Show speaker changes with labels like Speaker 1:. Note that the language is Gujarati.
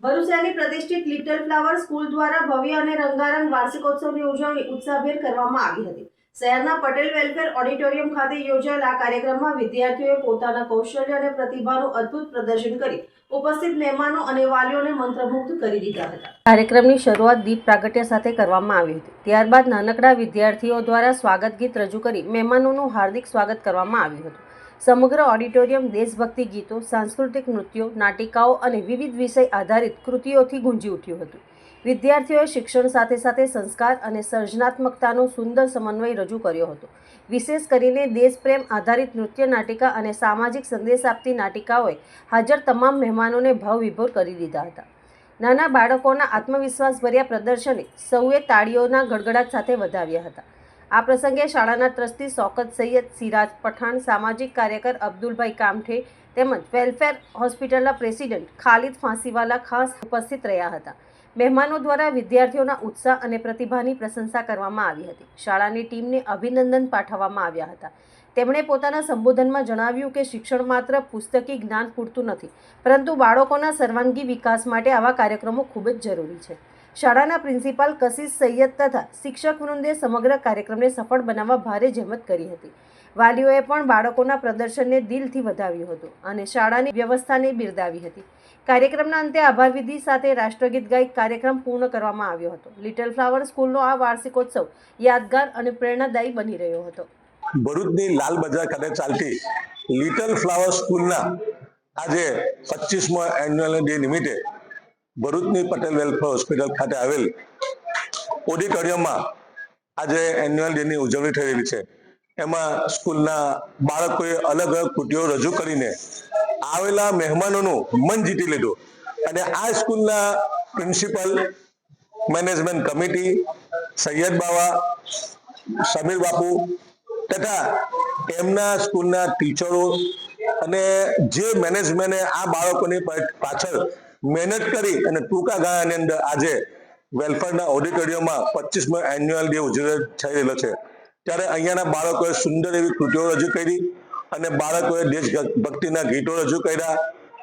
Speaker 1: ભરૂચની પ્રતિષ્ઠિત લિટલ ફ્લાવર સ્કૂલ દ્વારા ભવ્ય અને રંગારંગ વાર્ષિકોત્સવની ઉજવણી ઉત્સાહભેર કરવામાં આવી હતી। શહેરના પટેલ વેલફેર ઓડિટોરિયમ ખાતે યોજાયેલ આ કાર્યક્રમમાં વિદ્યાર્થીઓએ પોતાના કૌશલ્ય અને પ્રતિભાનું અદ્ભુત પ્રદર્શન કરી ઉપસ્થિત મહેમાનો અને વાલીઓને મંત્રમુગ્ધ કરી દીધા હતા। કાર્યક્રમની શરૂઆત દીપ પ્રાગટ્ય સાથે કરવામાં આવી હતી। ત્યારબાદ નાનકડા વિદ્યાર્થીઓ દ્વારા સ્વાગત ગીત રજૂ કરી મહેમાનોનું હાર્દિક સ્વાગત કરવામાં આવ્યું હતું। સમગ્ર ઓડિટોરિયમ દેશભક્તિ ગીતો, સાંસ્કૃતિક નૃત્યો, નાટિકાઓ અને વિવિધ વિષય આધારિત કૃતિઓથી ગુંજી ઉઠ્યું હતું। વિદ્યાર્થીઓએ શિક્ષણ સાથે સાથે સંસ્કાર અને સર્જનાત્મકતાનો સુંદર સમન્વય રજૂ કર્યો હતો। વિશેષ કરીને દેશપ્રેમ આધારિત નૃત્ય નાટિકા અને સામાજિક સંદેશ આપતી નાટિકાઓએ હાજર તમામ મહેમાનોને ભાવવિભોર કરી દીધા હતા। નાના બાળકોના આત્મવિશ્વાસભર્યા પ્રદર્શને સૌએ તાળીઓના ગડગડાટ સાથે વધાવ્યા હતા। આ પ્રસંગે શાળાના ટ્રસ્ટી શૌકત સૈયદ, સિરાજ પઠાણ, સામાજિક કાર્યકર અબ્દુલભાઈ કામઠે તેમજ વેલફેર હોસ્પિટલના પ્રેસિડેન્ટ ખાલિદ ફાંસીવાલા ખાસ ઉપસ્થિત રહ્યા હતા। મહેમાનો દ્વારા વિદ્યાર્થીઓના ઉત્સાહ અને પ્રતિભાની પ્રશંસા કરવામાં આવી હતી। શાળાની ટીમને અભિનંદન પાઠવવામાં આવ્યા હતા। તેમણે પોતાના સંબોધનમાં જણાવ્યું કે શિક્ષણ માત્ર પુસ્તકી જ્ઞાન પૂરતું નથી, પરંતુ બાળકોના સર્વાંગી વિકાસ માટે આવા કાર્યક્રમો ખૂબ જ જરૂરી છે। શાળાના પ્રિન્સિપાલ કશિશ સૈયદ તથા શિક્ષક વૃંદે સમગ્ર કાર્યક્રમને સફળ બનાવવા ભારે જહેમત કરી હતી। વાલીઓએ પણ બાળકોના પ્રદર્શનને દિલથી વધાવ્યું હતું અને શાળાની વ્યવસ્થાને બિરદાવી હતી। કાર્યક્રમના અંતે આભાર વિધિ સાથે રાષ્ટ્રગીત ગાઈ કાર્યક્રમ પૂર્ણ કરવામાં આવ્યો હતો। લિટલ ફ્લાવર સ્કૂલનો આ વાર્ષિકોત્સવ યાદગાર અને પ્રેરણાદાયી બની રહ્યો હતો।
Speaker 2: ભરૂચની લાલ બજાર ખાતે ચાલતી લિટલ ફ્લાવર સ્કૂલના આજે 25મો એન્યુઅલ ડે નિમિત્તે ભરૂચની પટેલ વેલફેર હોસ્પિટલ ખાતે આવેલ ઓડિટોરિયમમાં આજે એન્યુઅલ ડેની ઉજવણી થઈ રહી છે। એમાં સ્કૂલના બાળકોએ અલગ અલગ કૃતિઓ રજૂ કરીને આવેલા મહેમાનોનું મન જીતી લીધું અને આ સ્કૂલના પ્રિન્સિપલ, મેનેજમેન્ટ કમિટી, સૈયદ બાવા, સમીર બાપુ તથા એમના સ્કૂલના ટીચરો અને જે મેનેજમેન્ટે આ બાળકોની પાછળ મહેનત કરી અને ટૂંકા ગાળાની અંદર આજે વેલફેરના ઓડિટોરિયમમાં 25મો એન્યુઅલ ડે ઉજવણી થઈ રહેલો છે। ત્યારે અહીંયાના બાળકોએ સુંદર એવી કૃતિઓ રજૂ કરી અને બાળકોએ દેશભક્તિના ગીતો રજૂ કર્યા